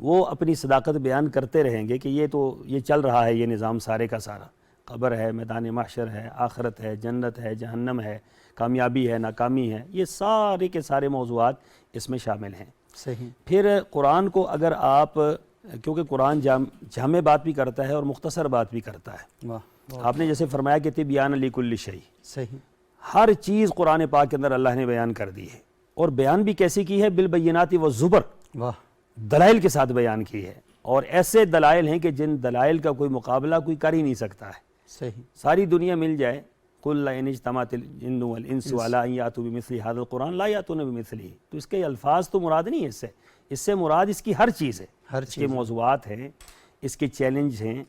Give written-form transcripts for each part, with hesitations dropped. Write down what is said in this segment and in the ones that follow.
وہ اپنی صداقت بیان کرتے رہیں گے کہ یہ چل رہا ہے، یہ نظام سارے کا سارا، قبر ہے، میدان محشر ہے، آخرت ہے، جنت ہے، جہنم ہے، کامیابی ہے، ناکامی ہے، یہ سارے کے سارے موضوعات اس میں شامل ہیں۔ صحیح۔ پھر قرآن کو اگر آپ، کیونکہ قرآن جامع بات بھی کرتا ہے اور مختصر بات بھی کرتا ہے، واہ، آپ نے جیسے فرمایا کہ تبیان لکل شیء، صحیح، ہر چیز قرآن پاک کے اندر اللہ نے بیان کر دی ہے، اور بیان بھی کیسی کی ہے؟ بالبینات والزبر، واہ، دلائل کے ساتھ بیان کی ہے، اور ایسے دلائل ہیں کہ جن دلائل کا کوئی مقابلہ کوئی کر ہی نہیں سکتا ہے۔ صحیح، ساری دنیا مل جائے، قُلْ لَئِنِ اجْتَمَعَتِ الْجِنُّ وَالْإِنسُ عَلَىٰ أَن يَأْتُوا بِمِثْلِ هَٰذَا الْقُرْآنِ لَا يَأْتُونَ بِمِثْلِهِ، تو اس کے الفاظ تو مراد نہیں ہے، اس سے مراد اس کی ہر چیز ہے، اس کے موضوعات ہیں، اس کے چیلنج ہیں،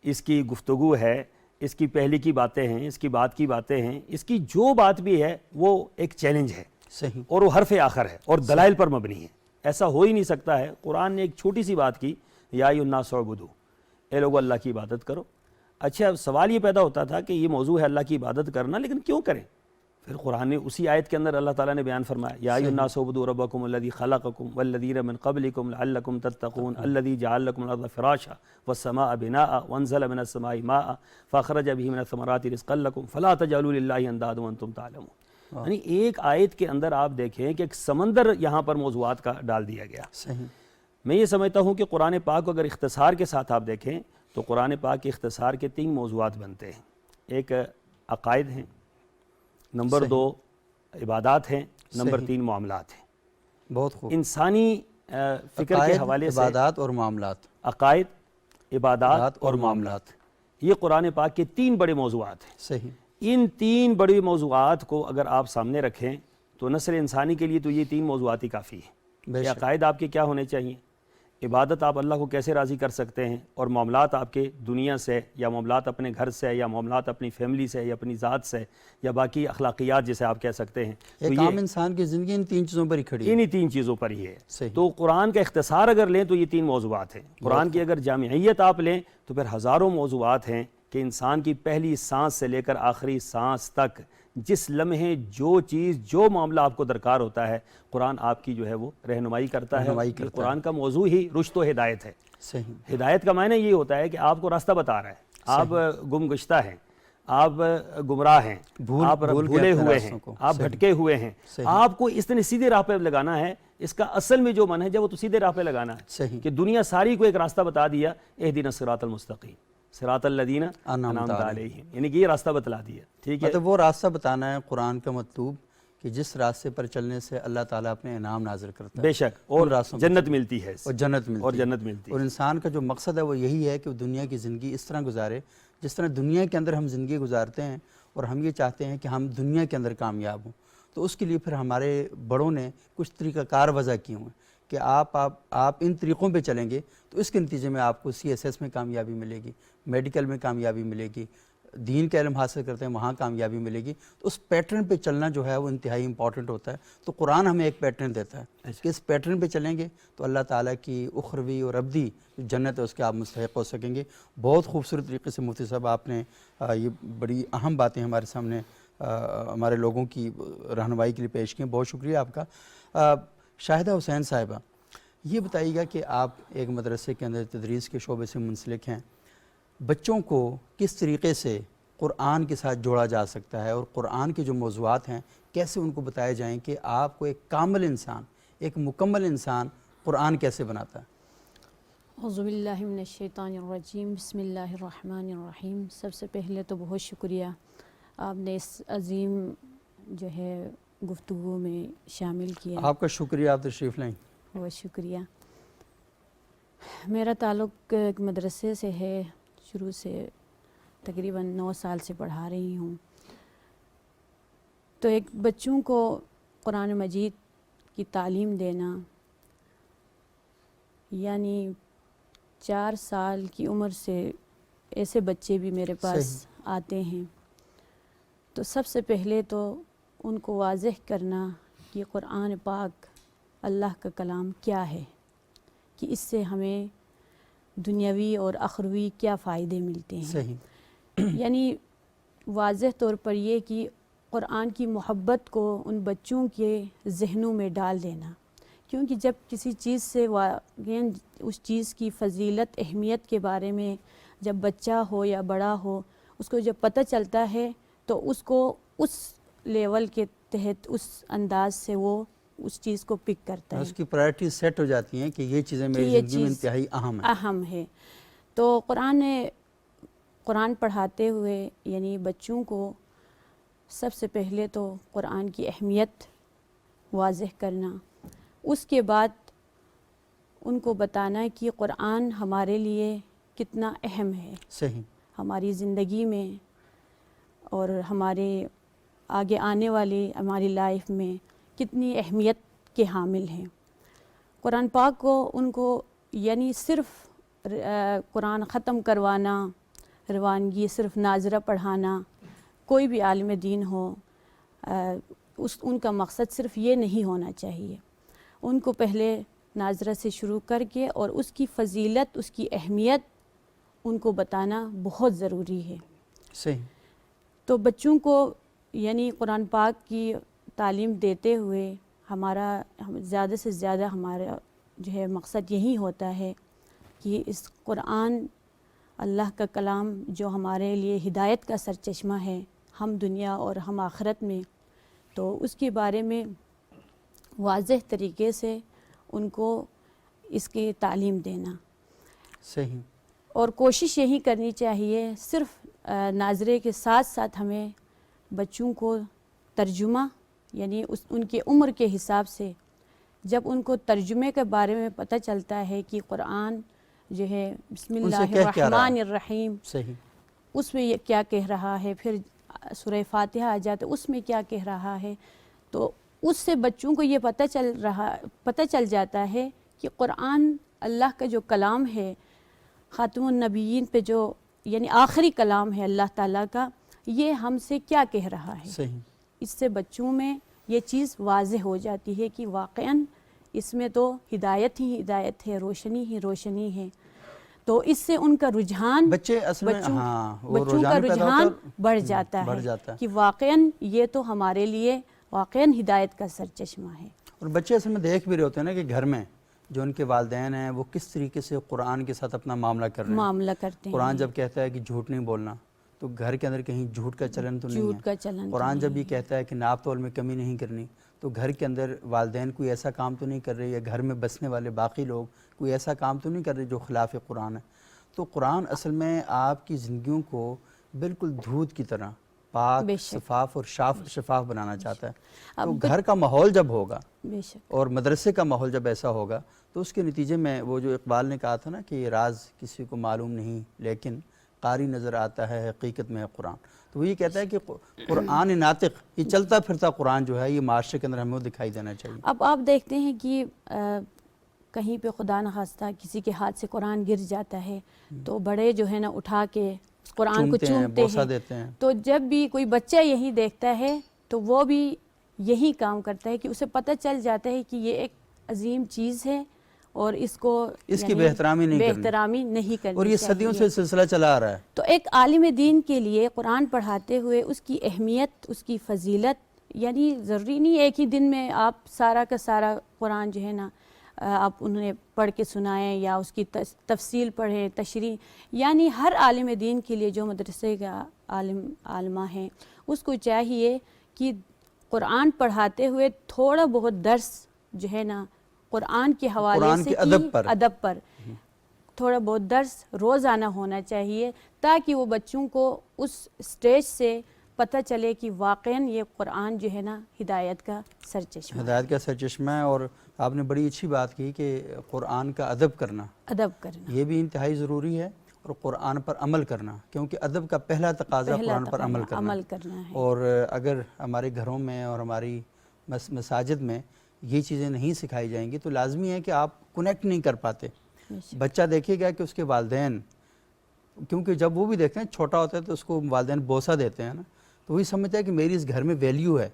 اس کی گفتگو ہے، اس کی پہلی کی باتیں ہیں، اس کی بعد کی باتیں ہیں، اس کی جو بات بھی ہے وہ ایک چیلنج ہے، صحیح، اور وہ حرف آخر ہے اور دلائل پر مبنی ہے۔ ایسا ہو ہی نہیں سکتا ہے۔ قرآن نے ایک چھوٹی سی بات کی، یا ایھا الناس اعبدوا، اے لوگو اللہ کی عبادت کرو۔ اچھا، سوال یہ پیدا ہوتا تھا کہ یہ موضوع ہے اللہ کی عبادت کرنا، لیکن کیوں کریں؟ پھر قرآن نے اسی آیت کے اندر اللہ تعالیٰ نے بیان فرمایا، یا ایھا الناس اعبدوا ربکم الذی خلقکم والذین من قبلکم لعلکم تتقون الذی جعل لکم الارض فراشا والسماء بناء وانزل من السماء ماء فاخرج به من الثمرات رزقا لکم فلا تجعلوا للہ اندادا وانتم تعلمون۔ یعنی ایک آیت کے اندر آپ دیکھیں کہ ایک سمندر یہاں پر موضوعات کا ڈال دیا گیا۔ صحیح، میں یہ سمجھتا ہوں کہ قرآن پاک کو اگر اختصار کے ساتھ آپ دیکھیں تو قرآن پاک کے اختصار کے 3 موضوعات بنتے ہیں۔ ایک عقائد ہیں، نمبر 2 عبادات ہیں، نمبر 3 معاملات ہیں۔ بہت خوب۔ انسانی فکر کے حوالے سے عبادات اور معاملات، عقائد، عبادات اور معاملات، یہ قرآن پاک کے 3 بڑے موضوعات ہیں۔ صحیح، ان 3 بڑے موضوعات کو اگر آپ سامنے رکھیں تو نسل انسانی کے لیے تو یہ 3 موضوعات ہی کافی ہیں۔ بے کہ شک، عقائد آپ کے کیا ہونے چاہیے، عبادت آپ اللہ کو کیسے راضی کر سکتے ہیں، اور معاملات آپ کے دنیا سے، یا معاملات اپنے گھر سے، یا معاملات اپنی فیملی سے، یا اپنی ذات سے، یا باقی اخلاقیات جسے آپ کہہ سکتے ہیں، تو ایک یہ عام انسان کی زندگی ان 3 چیزوں پر ہی کھڑی ہے۔ انہی 3 چیزوں پر ہی ہے۔ صحیح، تو قرآن کا اختصار اگر لیں تو یہ 3 موضوعات ہیں۔ قرآن کی اگر جامعیت آپ لیں تو پھر ہزاروں موضوعات ہیں کہ انسان کی پہلی سانس سے لے کر آخری سانس تک جس لمحے جو چیز، جو معاملہ آپ کو درکار ہوتا ہے، قرآن آپ کی جو ہے وہ رہنمائی کرتا ہے۔ یہ قرآن کا موضوع ہی رشد و ہدایت ہے۔ صحیح، ہدایت کا معنی یہ ہوتا ہے کہ آپ کو راستہ بتا رہا ہے، آپ گم گشتہ ہیں، آپ گمراہ ہیں، آپ بھولے ہوئے ہیں، آپ بھٹکے ہوئے ہیں، آپ کو اس نے سیدھے راہ پہ لگانا ہے۔ اس کا اصل میں جو منہج ہے وہ تو سیدھے راہ پہ لگانا ہے، صحیح، کہ دنیا ساری کو ایک راستہ بتا دیا، اہدنا الصراط المستقیم صراط الذین انعمت علیہم، یعنی کہ یہ راستہ بتلا دیا۔ ٹھیک ہے، مطلب وہ راستہ بتانا ہے قرآن کا مطلوب، کہ جس راستے پر چلنے سے اللہ تعالیٰ اپنے انعام نازل کرتا ہے، بے شک، اور جنت ملتی ہے، اور جنت ملتی اور ہے، جنت ملتی ہے۔ اور انسان کا جو مقصد ہے وہ یہی ہے کہ وہ دنیا کی زندگی اس طرح گزارے جس طرح دنیا کے اندر ہم زندگی گزارتے ہیں، اور ہم یہ چاہتے ہیں کہ ہم دنیا کے اندر کامیاب ہوں۔ تو اس کے لیے پھر ہمارے بڑوں نے کچھ طریقہ کار وضع کیے ہوئے ہیں کہ آپ ان طریقوں پہ چلیں گے تو اس کے نتیجے میں آپ کو CSS میں کامیابی ملے گی، میڈیکل میں کامیابی ملے گی، دین کا علم حاصل کرتے ہیں وہاں کامیابی ملے گی۔ تو اس پیٹرن پہ چلنا جو ہے وہ انتہائی امپورٹنٹ ہوتا ہے۔ تو قرآن ہمیں ایک پیٹرن دیتا ہے کہ اس پیٹرن پہ چلیں گے تو اللہ تعالیٰ کی اخروی اور ابدی جنت ہے اس کے آپ مستحق ہو سکیں گے۔ بہت خوبصورت طریقے سے مفتی صاحب آپ نے یہ بڑی اہم باتیں ہمارے سامنے ہمارے لوگوں کی رہنمائی کے لیے پیش کی ہیں، بہت شکریہ آپ کا۔ شاہدہ حسین صاحبہ، یہ بتائیے گا کہ آپ ایک مدرسے کے اندر تدریس کے شعبے سے منسلک ہیں، بچوں کو کس طریقے سے قرآن کے ساتھ جوڑا جا سکتا ہے، اور قرآن کے جو موضوعات ہیں کیسے ان کو بتائے جائیں کہ آپ کو ایک کامل انسان، ایک مکمل انسان قرآن کیسے بناتا ہے؟ اعوذ باللہ من الشیطان الرجیم، بسم اللہ الرحمن الرحیم۔ سب سے پہلے تو بہت شکریہ، آپ نے اس عظیم جو ہے گفتگو میں شامل کیا۔ آپ کا شکریہ، آپ تشریف لیں۔ بہت شکریہ۔ میرا تعلق ایک مدرسے سے ہے، شروع سے تقریباً 9 سال سے پڑھا رہی ہوں۔ تو ایک بچوں کو قرآن مجید کی تعلیم دینا، یعنی 4 سال کی عمر سے ایسے بچے بھی میرے پاس آتے ہیں، تو سب سے پہلے تو ان کو واضح کرنا کہ قرآن پاک اللہ کا کلام کیا ہے، کہ اس سے ہمیں دنیاوی اور اخروی کیا فائدے ملتے ہیں۔ صحیح، یعنی واضح طور پر یہ کہ قرآن کی محبت کو ان بچوں کے ذہنوں میں ڈال دینا کیونکہ جب کسی چیز سے واقعاً اس چیز کی فضیلت اہمیت کے بارے میں جب بچہ ہو یا بڑا ہو اس کو جب پتہ چلتا ہے تو اس کو اس لیول کے تحت اس انداز سے وہ اس چیز کو پک کرتا ہے، اس کی پرائرٹی سیٹ ہو جاتی ہیں کہ یہ چیزیں میری یہ زندگی میں چیز انتہائی اہم ہیں۔ اہم ہے۔ تو قرآن پڑھاتے ہوئے یعنی بچوں کو سب سے پہلے تو قرآن کی اہمیت واضح کرنا، اس کے بعد ان کو بتانا کہ قرآن ہمارے لیے کتنا اہم ہے صحیح، ہماری زندگی میں اور ہمارے آگے آنے والی ہماری لائف میں کتنی اہمیت کے حامل ہیں۔ قرآن پاک کو ان کو یعنی صرف قرآن ختم کروانا، روانگی صرف ناظرہ پڑھانا، کوئی بھی عالم دین ہو ان کا مقصد صرف یہ نہیں ہونا چاہیے۔ ان کو پہلے ناظرہ سے شروع کر کے اور اس کی فضیلت، اس کی اہمیت ان کو بتانا بہت ضروری ہے۔ صحیح، تو بچوں کو یعنی قرآن پاک کی تعلیم دیتے ہوئے زیادہ سے زیادہ ہمارا جو ہے مقصد یہی ہوتا ہے کہ اس قرآن اللہ کا کلام جو ہمارے لیے ہدایت کا سرچشمہ ہے ہم دنیا اور ہم آخرت میں، تو اس کے بارے میں واضح طریقے سے ان کو اس کی تعلیم دینا، صحیح، اور کوشش یہی کرنی چاہیے صرف ناظرے کے ساتھ ساتھ ہمیں بچوں کو ترجمہ یعنی ان کے عمر کے حساب سے جب ان کو ترجمے کے بارے میں پتہ چلتا ہے کہ قرآن جو ہے بسم اللہ الرحمن الرحیم، صحیح، اس میں یہ کیا کہہ رہا ہے، پھر سورہ فاتحہ آ جاتے اس میں کیا کہہ رہا ہے، تو اس سے بچوں کو یہ پتہ چل جاتا ہے کہ قرآن اللہ کا جو کلام ہے، خاتم النبیین پہ جو یعنی آخری کلام ہے اللہ تعالیٰ کا، یہ ہم سے کیا کہہ رہا ہے۔ صحیح، اس سے بچوں میں یہ چیز واضح ہو جاتی ہے کہ واقعاً اس میں تو ہدایت ہی ہدایت ہے، روشنی ہی روشنی ہے، تو اس سے ان کا رجحان بچے اصل میں بچوں کا رجحان بڑھ جاتا ہے کہ واقعاً یہ تو ہمارے لیے واقعاً ہدایت کا سرچشمہ ہے۔ اور بچے اصل میں دیکھ بھی رہے ہوتے ہیں نا کہ گھر میں جو ان کے والدین ہیں وہ کس طریقے سے قرآن کے ساتھ اپنا معاملہ کر رہے ہیں۔ معاملہ کرتے ہیں۔ قرآن جب کہتا ہے کہ جھوٹ نہیں بولنا تو گھر کے اندر کہیں جھوٹ کا چلن تو نہیں ہے۔ جھوٹ کا چلن قرآن جب یہ کہتا ہے کہ ناپ تول میں کمی نہیں کرنی تو گھر کے اندر والدین کوئی ایسا کام تو نہیں کر رہے، یا گھر میں بسنے والے باقی لوگ کوئی ایسا کام تو نہیں کر رہے جو خلاف قرآن ہے۔ تو قرآن اصل میں آپ کی زندگیوں کو بالکل دودھ کی طرح پاک، شفاف اور شفاف بنانا چاہتا ہے۔ تو گھر کا ماحول جب ہوگا اور مدرسے کا ماحول جب ایسا ہوگا تو اس کے نتیجے میں وہ جو اقبال نے کہا تھا نا کہ یہ راز کسی کو معلوم نہیں لیکن قاری نظر آتا ہے، حقیقت میں ہے قرآن، تو وہ یہ کہتا ہے کہ قرآن ناطق، یہ چلتا پھرتا قرآن جو ہے یہ معاشرے کے اندر ہمیں وہ دکھائی دینا چاہیے۔ اب آپ دیکھتے ہیں کہ کہیں پہ خدا نخواستہ کسی کے ہاتھ سے قرآن گر جاتا ہے تو بڑے جو ہے نا اٹھا کے قرآن کو چومتے ہیں، تو جب بھی کوئی بچہ یہی دیکھتا ہے تو وہ بھی یہی کام کرتا ہے کہ اسے پتہ چل جاتا ہے کہ یہ ایک عظیم چیز ہے اور اس کی بہترامی نہیں کرنی، اور یہ صدیوں سے سلسلہ چلا آ رہا ہے۔ تو ایک عالم دین کے لیے قرآن پڑھاتے ہوئے اس کی اہمیت، اس کی فضیلت، یعنی ضروری نہیں ایک ہی دن میں آپ سارا کا سارا قرآن جو ہے نا آپ انہیں پڑھ کے سنائیں یا اس کی تفصیل پڑھیں، تشریح، یعنی ہر عالم دین کے لیے جو مدرسے کا عالمہ ہیں اس کو چاہیے کہ قرآن پڑھاتے ہوئے تھوڑا بہت درس جو ہے نا قرآن کے حوالے سے ادب پر تھوڑا بہت درس روزانہ ہونا چاہیے، تاکہ وہ بچوں کو اس سٹیج سے پتہ چلے کہ واقعاً یہ قرآن جو ہے نا ہدایت کا سرچشمہ ہے۔ اور آپ نے بڑی اچھی بات کی کہ قرآن کا ادب کرنا یہ بھی انتہائی ضروری ہے، اور قرآن پر عمل کرنا، کیونکہ ادب کا پہلا تقاضا قرآن پر عمل کرنا ہے۔ اور اگر ہمارے گھروں میں اور ہماری مساجد میں یہ چیزیں نہیں سکھائی جائیں گی تو لازمی ہے کہ آپ کنیکٹ نہیں کر پاتے۔ بچہ دیکھے گا کہ اس کے والدین، کیونکہ جب وہ بھی دیکھتے ہیں چھوٹا ہوتا ہے تو اس کو والدین بوسہ دیتے ہیں نا، تو وہی سمجھتا ہے کہ میری اس گھر میں ویلیو ہے،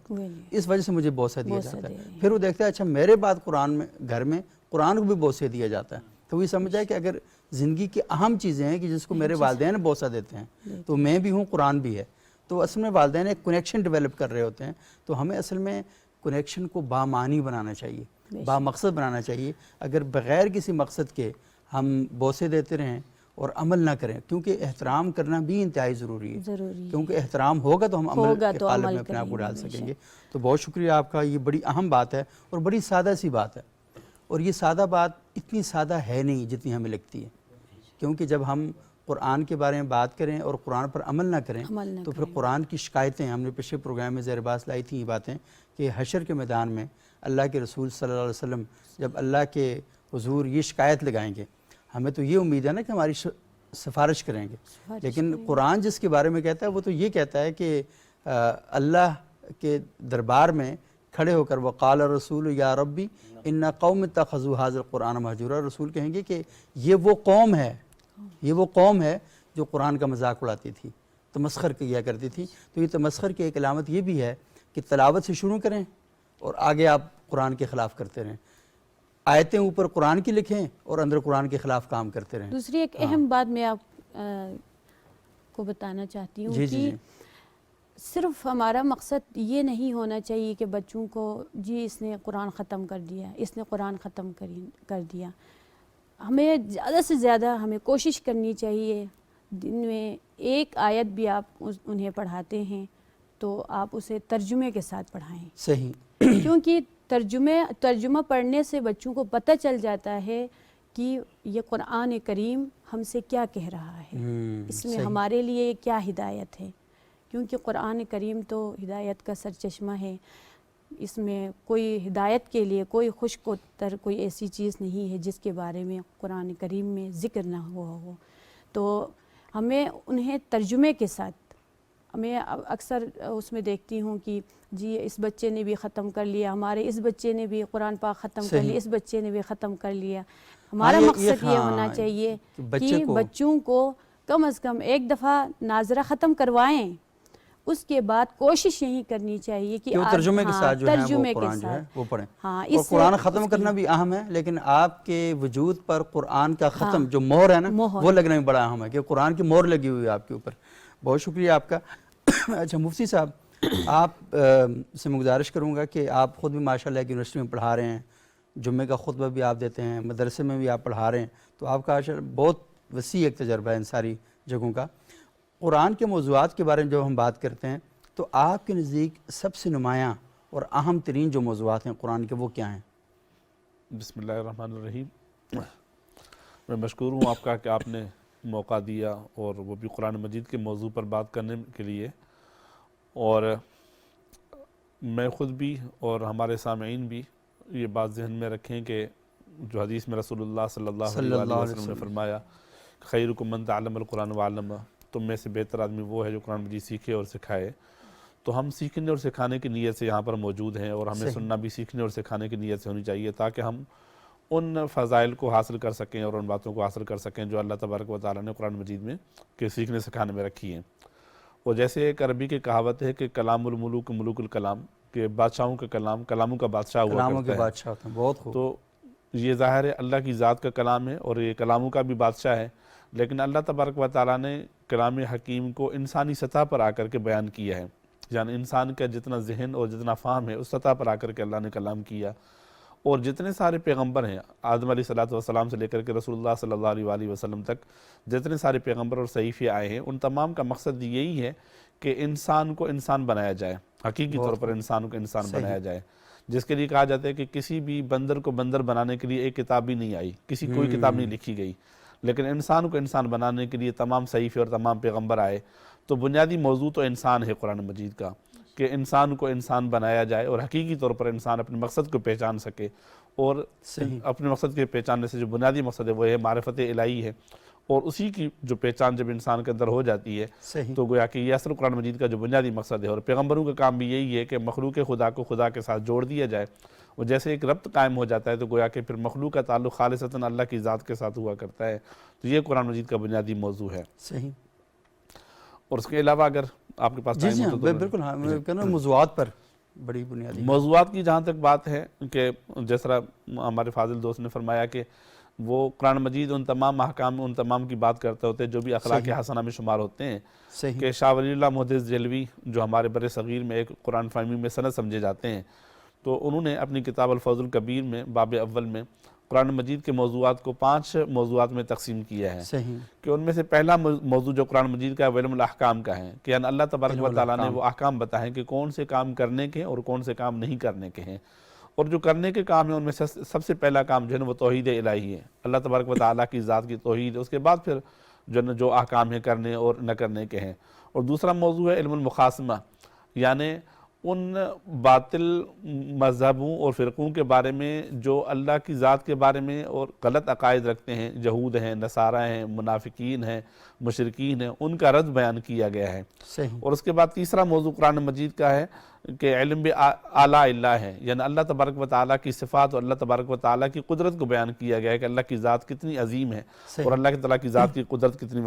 اس وجہ سے مجھے بوسہ دیا جاتا ہے۔ پھر وہ دیکھتا ہے اچھا میرے بعد قرآن میں گھر میں قرآن کو بھی بوسہ دیا جاتا ہے، تو وہی سمجھتا ہے کہ اگر زندگی کی اہم چیزیں ہیں کہ جس کو میرے والدین بوسہ دیتے ہیں تو میں بھی ہوں، قرآن بھی ہے۔ تو اصل میں والدین ایک کنیکشن ڈیولپ کر رہے ہوتے ہیں، تو ہمیں اصل میں کنیکشن کو بامعنی بنانا چاہیے۔ بامقصد بنانا چاہیے. اگر بغیر کسی مقصد کے ہم بوسے دیتے رہیں اور عمل نہ کریں، کیونکہ احترام کرنا بھی انتہائی ضروری ہے، کیونکہ احترام ہوگا تو ہم عمل کے قالب میں اپنے آپ کو ڈال سکیں گے. تو بہت شکریہ آپ کا، یہ بڑی اہم بات ہے اور بڑی سادہ سی بات ہے، اور یہ سادہ بات اتنی سادہ ہے نہیں جتنی ہمیں لگتی ہے، کیونکہ جب ہم قرآن کے بارے میں بات کریں اور قرآن پر عمل نہ کریں تو پھر قرآن کی شکایتیں، ہم نے پچھلے پروگرام میں زیر باس لائی تھیں یہ باتیں، کہ حشر کے میدان میں اللہ کے رسول صلی اللہ علیہ وسلم جب اللہ کے حضور یہ شکایت لگائیں گے، ہمیں تو یہ امید ہے نا کہ ہماری سفارش کریں گے، لیکن قرآن جس کے بارے میں کہتا ہے وہ تو یہ کہتا ہے کہ اللہ کے دربار میں کھڑے ہو کر وقال الرسول یا ربی ان قوم اتخذوا ھذا القرآن مہجورا، رسول کہیں گے کہ یہ وہ قوم ہے جو قرآن کا مذاق اڑاتی تھی، تمسخر کیا کرتی تھی. تو یہ تمسخر کی ایک علامت یہ بھی ہے کہ تلاوت سے شروع کریں اور آگے آپ قرآن کے خلاف کرتے رہیں، آیتیں اوپر قرآن کی لکھیں اور اندر قرآن کے خلاف کام کرتے رہیں. دوسری ایک اہم بات میں آپ کو بتانا چاہتی ہوں کہ صرف ہمارا مقصد یہ نہیں ہونا چاہیے کہ بچوں کو جی اس نے قرآن ختم کر دیا، اس نے قرآن ختم کر دیا. ہمیں زیادہ سے زیادہ ہمیں کوشش کرنی چاہیے، دن میں ایک آیت بھی آپ انہیں پڑھاتے ہیں تو آپ اسے ترجمے کے ساتھ پڑھائیں. صحیح. کیونکہ ترجمہ پڑھنے سے بچوں کو پتہ چل جاتا ہے کہ یہ قرآن کریم ہم سے کیا کہہ رہا ہے، اس میں ہمارے لیے کیا ہدایت ہے. کیونکہ قرآن کریم تو ہدایت کا سرچشمہ ہے، اس میں کوئی ہدایت کے لیے کوئی خشک و تر کوئی ایسی چیز نہیں ہے جس کے بارے میں قرآن کریم میں ذکر نہ ہوا ہو. تو ہمیں انہیں ترجمے کے ساتھ، میں اکثر اس میں دیکھتی ہوں کہ جی اس بچے نے بھی ختم کر لیا، ہمارے اس بچے نے بھی قرآن پاک ختم کر لیا، اس بچے نے بھی ختم کر لیا. ہمارا مقصد یہ ہونا چاہیے کہ بچوں کو کم از کم ایک دفعہ ناظرہ ختم کروائیں، اس کے بعد کوشش یہی کرنی چاہیے کہ ترجمے کے ساتھ جو ہے وہ قرآن جو ہے وہ پڑھیں. اور قرآن ختم کرنا بھی اہم ہے، لیکن آپ کے وجود پر قرآن کا ختم جو مہر ہے نا وہ لگنا بھی بڑا اہم ہے، کہ قرآن کی مہر لگی ہوئی ہے آپ کے اوپر. بہت شکریہ آپ کا. اچھا مفتی صاحب، آپ سے میں گزارش کروں گا کہ آپ خود بھی ماشاءاللہ ایک یونیورسٹی میں پڑھا رہے ہیں، جمعے کا خطبہ بھی آپ دیتے ہیں، مدرسے میں بھی آپ پڑھا رہے ہیں، تو آپ کا بہت وسیع ایک تجربہ ہے ان ساری جگہوں کا. قرآن کے موضوعات کے بارے میں جب ہم بات کرتے ہیں تو آپ کے نزدیک سب سے نمایاں اور اہم ترین جو موضوعات ہیں قرآن کے وہ کیا ہیں؟ بسم اللہ الرحمن الرحیم. میں مشکور ہوں آپ کا کہ آپ نے موقع دیا اور وہ بھی قرآن مجید کے موضوع پر بات کرنے کے لیے. اور میں خود بھی اور ہمارے سامعین بھی یہ بات ذہن میں رکھیں کہ جو حدیث میں رسول اللہ صلی اللہ علیہ وسلم نے فرمایا خیرکم من تعلم القرآن وعلمہ، تم میں سے بہتر آدمی وہ ہے جو قرآن مجید سیکھے اور سکھائے. تو ہم سیکھنے اور سکھانے کی نیت سے یہاں پر موجود ہیں، اور ہمیں سننا بھی سیکھنے اور سکھانے کی نیت سے ہونی چاہیے، تاکہ ہم ان فضائل کو حاصل کر سکیں اور ان باتوں کو حاصل کر سکیں جو اللہ تبارک و تعالیٰ نے قرآن مجید میں کہ سیکھنے سکھانے میں رکھی ہیں. اور جیسے ایک عربی کی کہاوت ہے کہ کلام الملوک ملوک الکلام، کہ بادشاہوں کا کلام کلاموں کا بادشاہ ہوا کرتا ہے. بہت خوب. تو یہ ظاہر ہے اللہ کی ذات کا کلام ہے اور یہ کلاموں کا بھی بادشاہ ہے، لیکن اللہ تبارک و تعالیٰ نے کلام حکیم کو انسانی سطح پر آ کر کے بیان کیا ہے. یعنی انسان کا جتنا ذہن اور جتنا فہم ہے اس سطح پر آ کر کے اللہ نے کلام کیا. اور جتنے سارے پیغمبر ہیں آدم علیہ السلام سے لے کر کے رسول اللہ صلی اللہ علیہ وآلہ وسلم تک جتنے سارے پیغمبر اور صحیفے آئے ہیں، ان تمام کا مقصد یہی ہے کہ انسان کو انسان بنایا جائے، حقیقی طور پر انسان کو انسان بنایا جائے. جس کے لیے کہا جاتا ہے کہ کسی بھی بندر کو بندر بنانے کے لیے ایک کتاب بھی نہیں آئی، کوئی کتاب نہیں لکھی گئی، لیکن انسان کو انسان بنانے کے لیے تمام صحیفے اور تمام پیغمبر آئے. تو بنیادی موضوع تو انسان ہے قرآن مجید کا، کہ انسان کو انسان بنایا جائے اور حقیقی طور پر انسان اپنے مقصد کو پہچان سکے. اور اپنے مقصد کے پہچاننے سے جو بنیادی مقصد ہے وہ ہے معرفت الہی ہے، اور اسی کی جو پہچان جب انسان کے اندر ہو جاتی ہے تو گویا کہ یہ اصل قرآن مجید کا جو بنیادی مقصد ہے. اور پیغمبروں کا کام بھی یہی ہے کہ مخلوق خدا کو خدا کے ساتھ جوڑ دیا جائے، اور جیسے ایک ربط قائم ہو جاتا ہے تو گویا کہ پھر مخلوق کا تعلق خالصتاً اللہ کی ذات کے ساتھ ہوا کرتا ہے. تو یہ قرآن مجید کا بنیادی موضوع ہے. صحیح. اور اس کے علاوہ اگر آپ کے پاس ٹائم ہو تو بالکل ہاں، میں کہنا موضوعات پر بڑی بنیادی موضوعات کی جہاں تک بات ہے کہ جس طرح ہمارے فاضل دوست نے فرمایا کہ وہ قرآن مجید ان تمام احکام ان تمام کی بات کرتے ہوتے ہیں جو بھی اخلاق حسنہ میں شمار ہوتے ہیں. کہ شاہ ولی اللہ محدث دہلوی جو ہمارے بر صغیر میں ایک قرآن فہمی میں سند سمجھے جاتے ہیں، تو انہوں نے اپنی کتاب الفوز الکبیر میں باب اول میں قرآن مجید کے موضوعات کو 5 موضوعات میں تقسیم کیا ہے، صحیح، کہ ان میں سے پہلا موضوع جو قرآن مجید کا علم الاحکام کا ہے، کہ یعنی اللہ تبارک و تعالیٰ نے وہ احکام بتائے کہ کون سے کام کرنے کے اور کون سے کام نہیں کرنے کے ہیں، اور جو کرنے کے کام ہیں ان میں سے سب سے پہلا کام جو ہے وہ توحید الہی ہے، اللہ تبارک و تعالیٰ کی ذات کی توحید ہے، اس کے بعد پھر جو احکام ہیں کرنے اور نہ کرنے کے ہیں۔ اور دوسرا موضوع ہے علم المخاصمہ، یعنی ان باطل مذہبوں اور فرقوں کے بارے میں جو اللہ کی ذات کے بارے میں اور غلط عقائد رکھتے ہیں، یہود ہیں، نصارہ ہیں، منافقین ہیں، مشرکین ہیں، ان کا رد بیان کیا گیا ہے۔ صحیح، اور اس کے بعد تیسرا موضوع قرآن مجید کا ہے کہ علم اعلیٰ اللہ ہے، یعنی اللہ تبارک و تعالیٰ کی صفات اور اللہ تبارک و تعالیٰ کی قدرت کو بیان کیا گیا ہے کہ اللہ کی ذات کتنی عظیم ہے اور اللہ تعالیٰ کی ذات کی قدرت کتنی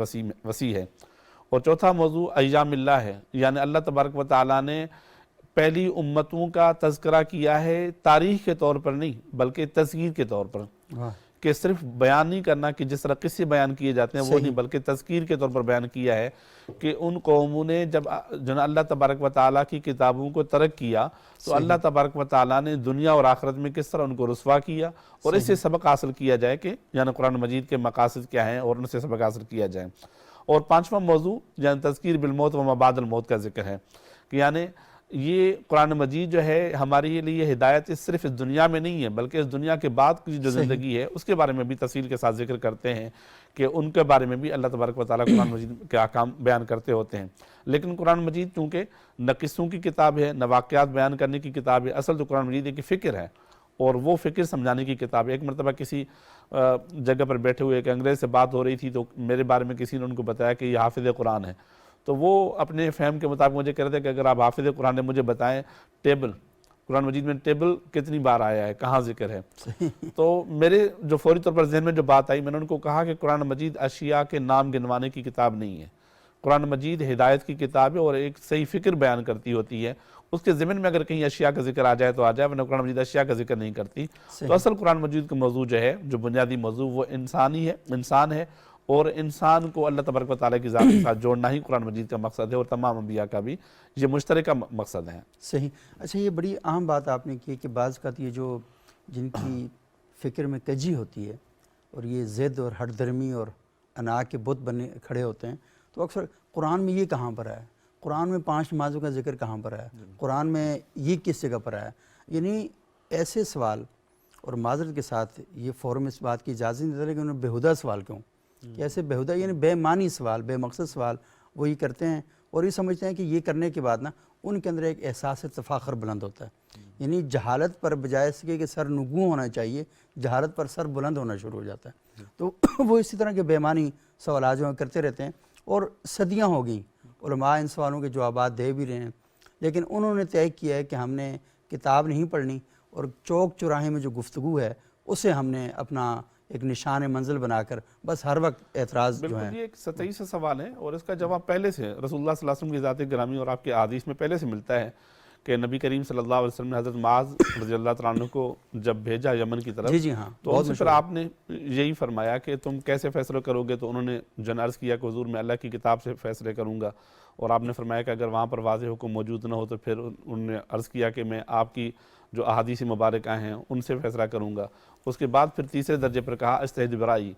وسیع ہے۔ اور چوتھا موضوع ایام اللہ ہے، یعنی اللہ تبارک و تعالیٰ نے پہلی امتوں کا تذکرہ کیا ہے تاریخ کے طور پر نہیں بلکہ تذکیر کے طور پر، کہ صرف بیان نہیں کرنا کہ جس طرح قصے بیان کیے جاتے ہیں وہ نہیں، بلکہ تذکیر کے طور پر بیان کیا ہے کہ ان قوموں نے جب اللہ تبارک و تعالیٰ کی کتابوں کو ترک کیا تو اللہ تبارک و تعالیٰ نے دنیا اور آخرت میں کس طرح ان کو رسوا کیا، اور اس سے سبق حاصل کیا جائے کہ یعنی قرآن مجید کے مقاصد کیا ہیں اور ان سے سبق حاصل کیا جائے۔ اور پانچواں موضوع یعنی تذکیر بالموت و ما بعد الموت کا ذکر ہے، کہ یعنی یہ قرآن مجید جو ہے ہمارے لیے ہدایت صرف اس دنیا میں نہیں ہے بلکہ اس دنیا کے بعد کی جو زندگی ہے اس کے بارے میں بھی تفصیل کے ساتھ ذکر کرتے ہیں، کہ ان کے بارے میں بھی اللہ تبارک و تعالیٰ قرآن مجید کے احکام بیان کرتے ہوتے ہیں۔ لیکن قرآن مجید چونکہ نہ قصوں کی کتاب ہے نہ واقعات بیان کرنے کی کتاب ہے، اصل تو قرآن مجید ایک فکر ہے اور وہ فکر سمجھانے کی کتاب ہے۔ ایک مرتبہ کسی جگہ پر بیٹھے ہوئے ایک انگریز سے بات ہو رہی تھی تو میرے بارے میں کسی نے ان کو بتایا کہ یہ حافظ قرآن ہے، تو وہ اپنے فہم کے مطابق مجھے کہہ رہے تھے کہ اگر آپ حافظ قرآن مجھے بتائیں ٹیبل، قرآن مجید میں ٹیبل کتنی بار آیا ہے، کہاں ذکر ہے؟ تو میرے جو فوری طور پر ذہن میں جو بات آئی، میں نے ان کو کہا کہ قرآن مجید اشیاء کے نام گنوانے کی کتاب نہیں ہے، قرآن مجید ہدایت کی کتاب ہے اور ایک صحیح فکر بیان کرتی ہوتی ہے۔ اس کے ضمن میں اگر کہیں اشیاء کا ذکر آ جائے تو آ جائے، ورنہ قرآن مجید اشیاء کا ذکر نہیں کرتی۔ تو اصل قرآن مجید کا موضوع جو ہے، جو بنیادی موضوع، وہ انسان ہے اور انسان کو اللہ تبارک و تعالیٰ کی ذات کے ساتھ جوڑنا ہی قرآن مجید کا مقصد ہے، اور تمام انبیاء کا بھی یہ مشترکہ مقصد ہے۔ صحیح۔ اچھا، یہ بڑی اہم بات آپ نے کی کہ بعض اوقات یہ جو جن کی فکر میں کجی ہوتی ہے اور یہ ضد اور ہٹ درمی اور انا کے بت بنے کھڑے ہوتے ہیں، تو اکثر قرآن میں یہ کہاں پر ہے، قرآن میں 5 نمازوں کا ذکر کہاں پر ہے، قرآن میں یہ کس جگہ پر ہے، یعنی ایسے سوال، اور معذرت کے ساتھ یہ فورم اس بات کی اجازت نہیں دیتا کہ انہوں نے بےہودہ سوال کیوں، کہ ایسے بےہودہ یعنی بے معنی سوال، بے مقصد سوال وہی کرتے ہیں، اور یہ سمجھتے ہیں کہ یہ کرنے کے بعد نا ان کے اندر ایک احساس تفاخر بلند ہوتا ہے، یعنی جہالت پر بجائے اس کے کہ سر نگوں ہونا چاہیے، جہالت پر سر بلند ہونا شروع ہو جاتا ہے۔ تو وہ اسی طرح کے بے معنی سوالات جو کرتے رہتے ہیں، اور صدیاں ہو گئیں علماء ان سوالوں کے جوابات دے بھی رہے ہیں، لیکن انہوں نے طے کیا ہے کہ ہم نے کتاب نہیں پڑھنی، اور چوک چوراہے میں جو گفتگو ہے اسے ہم نے اپنا ایک نشان منزل بنا کر بس ہر وقت اعتراض جو ہے۔ بالکل، یہ ایک سطحی سا سوال ہے اور اس کا جواب پہلے سے رسول اللہ صلی اللہ علیہ وسلم کی ذات گرامی اور آپ کے احادیث میں پہلے سے ملتا ہے، کہ نبی کریم صلی اللہ علیہ وسلم نے حضرت معاذ رضی اللہ تعالیٰ عنہ کو جب بھیجا یمن کی طرف، جی ہاں، تو ان سے پھر آپ نے یہی فرمایا کہ تم کیسے فیصلہ کرو گے، تو انہوں نے جن عرض کیا کہ حضور میں اللہ کی کتاب سے فیصلے کروں گا، اور آپ نے فرمایا کہ اگر وہاں پر واضح حکم موجود نہ ہو تو پھر انہوں نے عرض کیا کہ میں آپ کی جو احادیث مبارکہ ہیں ان سے فیصلہ کروں گا۔ اس کے بعد پھر تیسرے درجے پر کہا اجتہد برائی،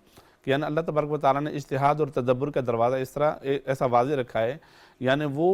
کہ یعنی اللہ تبارک و تعالیٰ نے اجتہاد اور تدبر کا دروازہ اس طرح ایسا واضح رکھا ہے، یعنی وہ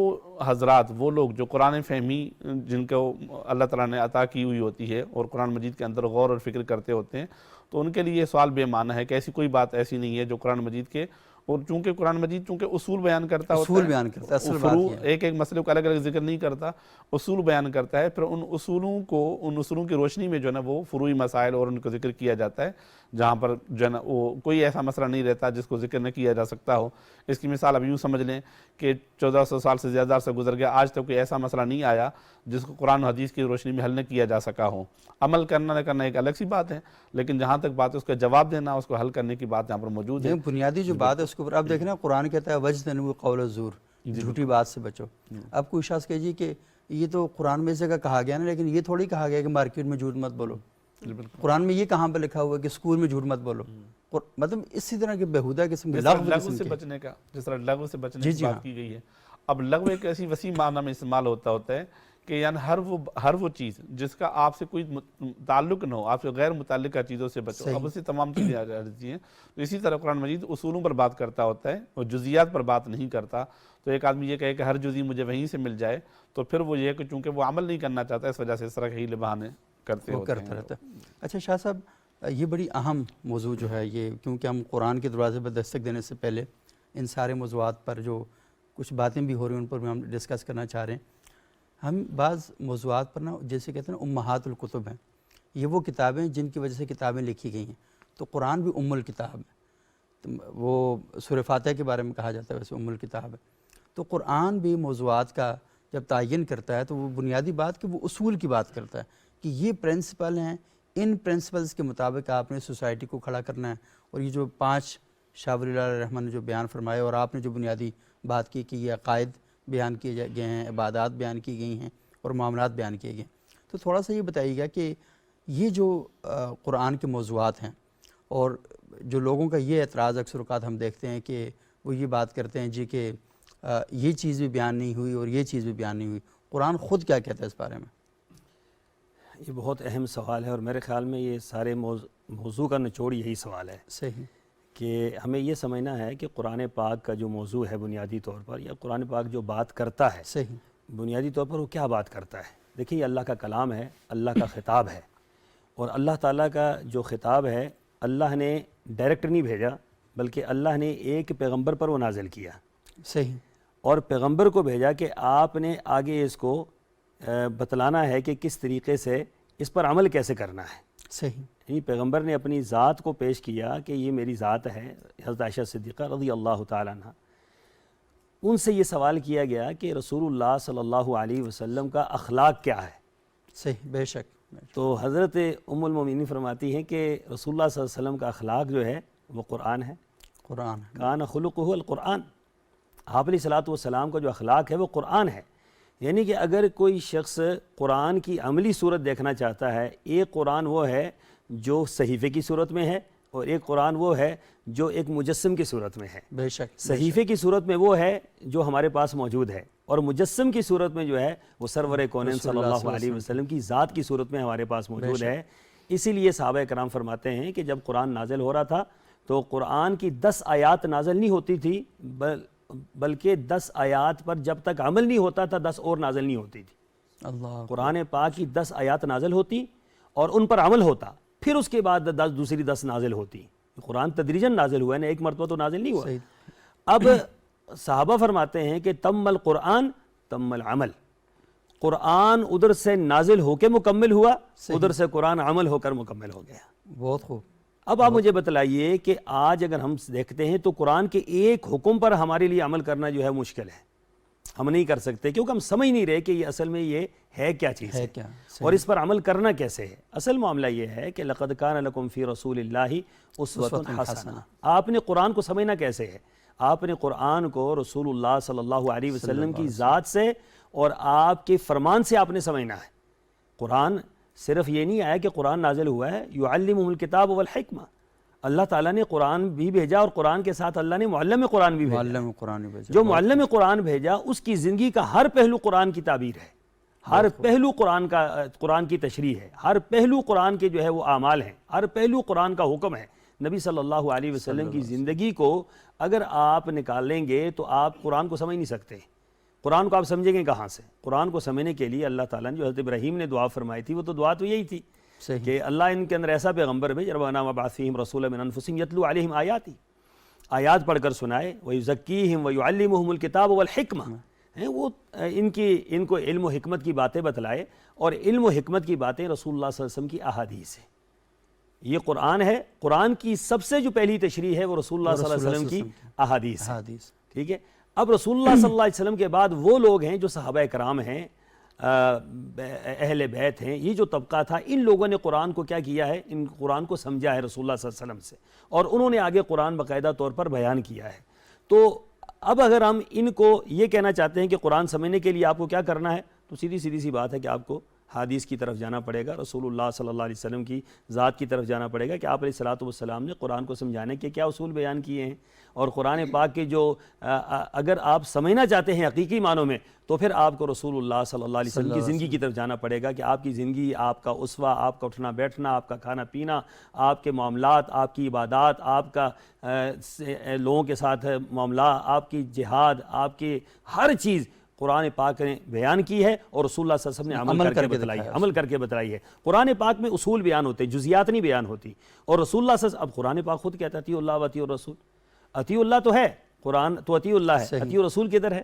حضرات، وہ لوگ جو قرآن فہمی جن کو اللہ تعالیٰ نے عطا کی ہوئی ہوتی ہے اور قرآن مجید کے اندر غور اور فکر کرتے ہوتے ہیں، تو ان کے لیے یہ سوال بے معنی ہے کہ ایسی کوئی بات ایسی نہیں ہے جو قرآن مجید کے، اور چونکہ قرآن مجید چونکہ اصول بیان کرتا ہوتا ہے، اصول بیان کرتا ہے، اصل بات یہ ہے، ایک مسئلے کو الگ الگ ذکر نہیں کرتا، اصول بیان کرتا ہے، پھر ان اصولوں کی روشنی میں جو ہے نا وہ فروعی مسائل اور ان کو ذکر کیا جاتا ہے، جہاں پر جو ہے نا وہ کوئی ایسا مسئلہ نہیں رہتا جس کو ذکر نہ کیا جا سکتا ہو۔ اس کی مثال اب یوں سمجھ لیں کہ 1400 سال سے زیادہ عرصہ گزر گیا، آج تک کوئی ایسا مسئلہ نہیں آیا جس کو قرآن و حدیث کی روشنی میں حل نہ کیا جا سکا ہو۔ عمل کرنا نہ کرنا ایک الگ سی بات ہے، لیکن جہاں تک بات ہے اس کا جواب دینا، اس کو حل کرنے کی بات یہاں پر موجود ہے۔ بنیادی جو بات ہے اس کے اوپر اب دیکھنا، قرآن کہتا ہے وجتنبوا قول الزور، جھوٹی بات سے بچو۔ اب کوئی شخص کہیے کہ یہ تو قرآن میں اس جگہ کہا گیا نا، لیکن یہ تھوڑی کہا گیا کہ مارکیٹ میں جھوٹ مت بولو، قرآن میں یہ کہاں پہ لکھا ہوا ہے کہ اسکول میں جھوٹ مت بولو، مطلب اسی طرح کے بےہودہ قسم کے لغو سے بچنے کا، جس طرح لغو سے بچنے کی بات کی گئی ہے۔ اب لغو ایک ایسی وسیع معنی میں استعمال ہوتا ہے کہ یعنی ہر وہ چیز جس کا آپ سے کوئی تعلق نہ ہو، آپ سے غیر متعلقہ چیزوں سے بچو، اب اسے تمام چیزیں آ جاتی ہیں۔ تو اسی طرح قرآن مجید اصولوں پر بات کرتا ہوتا ہے اور جزیات پر بات نہیں کرتا۔ تو ایک آدمی یہ کہے کہ ہر جزی مجھے وہیں سے مل جائے، تو پھر وہ یہ کہ چونکہ وہ عمل نہیں کرنا چاہتا، اس وجہ سے اس طرح کے ہیلے بہانے کرتے ہوتے ہیں۔ رہتا ہے۔ اچھا شاہ صاحب، یہ بڑی اہم موضوع جو ہے یہ، کیونکہ ہم قرآن کے دروازے پر دستک دینے سے پہلے ان سارے موضوعات پر جو کچھ باتیں بھی ہو رہی ہیں ان پر بھی ہم ڈسکس کرنا چاہ رہے ہیں۔ ہم بعض موضوعات پر نا جیسے کہتے ہیں نا امہات الکتب ہیں، یہ وہ کتابیں جن کی وجہ سے کتابیں لکھی گئی ہیں، تو قرآن بھی ام الکتاب ہے، وہ سورہ فاتحہ کے بارے میں کہا جاتا ہے ویسے ام الکتاب ہے۔ تو قرآن بھی موضوعات کا جب تعین کرتا ہے تو وہ بنیادی بات کہ وہ اصول کی بات کرتا ہے کہ یہ پرنسپل ہیں، ان پرنسپلز کے مطابق آپ نے سوسائٹی کو کھڑا کرنا ہے۔ اور یہ جو 5 شاہ ولی اللہ علیہ رحمٰن نے جو بیان فرمائے، اور آپ نے جو بنیادی بات کی کہ یہ عقائد بیان کیے گئے ہیں، عبادات بیان کی گئی ہیں اور معاملات بیان کیے گئے، تو تھوڑا سا یہ بتائیے گا کہ یہ جو قرآن کے موضوعات ہیں، اور جو لوگوں کا یہ اعتراض اکثر اوقات ہم دیکھتے ہیں کہ وہ یہ بات کرتے ہیں جی کہ یہ چیز بھی بیان نہیں ہوئی اور یہ چیز بھی بیان نہیں ہوئی، قرآن خود کیا کہتا ہے اس بارے میں؟ یہ بہت اہم سوال ہے، اور میرے خیال میں یہ سارے موضوع کا نچوڑ یہی سوال ہے۔ صحیح کہ ہمیں یہ سمجھنا ہے کہ قرآن پاک کا جو موضوع ہے بنیادی طور پر، یا قرآن پاک جو بات کرتا ہے صحیح بنیادی طور پر وہ کیا بات کرتا ہے۔ دیکھیں یہ اللہ کا کلام ہے، اللہ کا خطاب ہے، اور اللہ تعالیٰ کا جو خطاب ہے اللہ نے ڈائریکٹ نہیں بھیجا، بلکہ اللہ نے ایک پیغمبر پر وہ نازل کیا، صحیح، اور پیغمبر کو بھیجا کہ آپ نے آگے اس کو بتلانا ہے کہ کس طریقے سے اس پر عمل کیسے کرنا ہے۔ صحیح، یعنی پیغمبر نے اپنی ذات کو پیش کیا کہ یہ میری ذات ہے، حضرت عائشہ صدیقہ رضی اللہ تعالیٰ عنہ، ان سے یہ سوال کیا گیا کہ رسول اللہ صلی اللہ علیہ وسلم کا اخلاق کیا ہے۔ صحیح، بے شک۔ تو حضرت ام المومنین فرماتی ہیں کہ رسول اللہ صلی اللہ علیہ وسلم کا اخلاق جو ہے وہ قرآن ہے۔ قرآن کان خلقہ القرآن، آپ علیہ الصلوۃ والسلام کا جو اخلاق ہے وہ قرآن ہے۔ یعنی کہ اگر کوئی شخص قرآن کی عملی صورت دیکھنا چاہتا ہے، ایک قرآن وہ ہے جو صحیفے کی صورت میں ہے، اور ایک قرآن وہ ہے جو ایک مجسم کی صورت میں ہے۔ بے شک، صحیفے کی صورت میں وہ ہے جو ہمارے پاس موجود ہے، اور مجسم کی صورت میں جو ہے وہ سرور کونین صلی اللہ علیہ وسلم کی ذات کی صورت میں ہمارے پاس موجود ہے۔ اسی لیے صحابہ کرام فرماتے ہیں کہ جب قرآن نازل ہو رہا تھا تو قرآن کی 10 آیات نازل نہیں ہوتی تھی، بلکہ 10 آیات پر جب تک عمل نہیں ہوتا تھا 10 اور نازل نہیں ہوتی تھی۔ اللہ، قرآن پاک کی 10 آیات نازل ہوتی اور ان پر عمل ہوتا، پھر اس کے بعد دوسری 10 نازل ہوتی۔ قرآن تدریجاً نازل ہوا ہے نا، ایک مرتبہ تو نازل نہیں ہوا۔ اب صحابہ فرماتے ہیں کہ تم القرآن تم العمل، قرآن ادھر سے نازل ہو کے مکمل ہوا، ادھر سے قرآن عمل ہو کر مکمل ہو گیا۔ بہت خوب۔ اب آپ مجھے بتلائیے کہ آج اگر ہم دیکھتے ہیں تو قرآن کے ایک حکم پر ہمارے لیے عمل کرنا جو ہے مشکل ہے، ہم نہیں کر سکتے، کیونکہ ہم سمجھ نہیں رہے کہ یہ اصل میں یہ ہے کیا چیز ہے اور اس پر عمل کرنا کیسے ہے۔ اصل معاملہ یہ ہے کہ لقد کان لکم فی رسول اللہ اسوۃ حسنہ، آپ نے قرآن کو سمجھنا کیسے ہے؟ آپ نے قرآن کو رسول اللہ صلی اللہ علیہ وسلم کی ذات سے اور آپ کے فرمان سے آپ نے سمجھنا ہے۔ قرآن صرف یہ نہیں آیا کہ قرآن نازل ہوا ہے، یعلمہم الکتاب والحکمہ، اللہ تعالیٰ نے قرآن بھی بھیجا، اور قرآن کے ساتھ اللہ نے معلم قرآن بھی بھیجا۔ جو معلم قرآن بھیجا اس کی زندگی کا ہر پہلو قرآن کی تعبیر ہے، ہر پہلو قرآن کی تشریح ہے، ہر پہلو قرآن کے جو ہے وہ اعمال ہیں، ہر پہلو قرآن کا حکم ہے۔ نبی صلی اللہ علیہ وسلم کی زندگی کو اگر آپ نکالیں گے تو آپ قرآن کو سمجھ نہیں سکتے۔ قرآن کو آپ سمجھیں گے کہاں سے؟ قرآن کو سمجھنے کے لیے اللہ تعالیٰ نے جو حضرت ابراہیم نے دعا فرمائی تھی، وہ تو دعا تو یہی تھی کہ اللہ ان کے اندر ایسا پیغمبر بھیج، ربنا وابعث فیہم رسولا من انفسہم یتلو علیہم آیاتی، آیات پڑھ کر سنائے، ویزکیہم ویعلمہم الکتاب والحکمہ، وہ ان کو علم و حکمت کی باتیں بتلائے، اور علم و حکمت کی باتیں رسول اللہ صلی اللہ علیہ وسلم کی احادیث ہے۔ یہ قرآن ہے، قرآن کی سب سے جو پہلی تشریح ہے وہ رسول اللہ صلی اللہ علیہ وسلم کی احادیث ہے، ٹھیک ہے۔ اب رسول اللہ صلی اللہ علیہ وسلم کے بعد وہ لوگ ہیں جو صحابہ کرام ہیں، اہل بیت ہیں، یہ جو طبقہ تھا، ان لوگوں نے قرآن کو کیا کیا ہے؟ ان قرآن کو سمجھا ہے رسول اللہ صلی اللہ علیہ وسلم سے، اور انہوں نے آگے قرآن باقاعدہ طور پر بیان کیا ہے۔ تو اب اگر ہم ان کو یہ کہنا چاہتے ہیں کہ قرآن سمجھنے کے لیے آپ کو کیا کرنا ہے، تو سیدھی سی بات ہے کہ آپ کو حدیث کی طرف جانا پڑے گا، رسول اللہ صلی اللہ علیہ وسلم کی ذات کی طرف جانا پڑے گا کہ آپ علیہ الصلوۃ والسلام نے قرآن کو سمجھانے کے کیا اصول بیان کیے ہیں، اور قرآن پاک کے جو اگر آپ سمجھنا چاہتے ہیں حقیقی معنوں میں تو پھر آپ کو رسول اللہ صلی اللہ علیہ وسلم کی زندگی کی طرف جانا پڑے گا کہ آپ کی زندگی، آپ کا اسوہ، آپ کا اٹھنا بیٹھنا، آپ کا کھانا پینا، آپ کے معاملات، آپ کی عبادات، آپ کا لوگوں کے ساتھ معاملہ، آپ کی جہاد، آپ کی ہر چیز قرآن پاک نے بیان کی ہے اور رسول اللہ صلی اللہ علیہ وسلم نے عمل کر کے بتلائی ہے۔ قرآن پاک میں اصول بیان ہوتے ہیں، جزیات نہیں بیان ہوتی، اور رسول اللہ صلی اللہ علیہ وسلم، اب قرآن پاک خود کہتا ہے اطیعوا اللہ و اطیعوا الرسول، اطیعوا اللہ تو ہے، قرآن تو اطیعوا اللہ ہے، اطیعوا الرسول کدھر ہے؟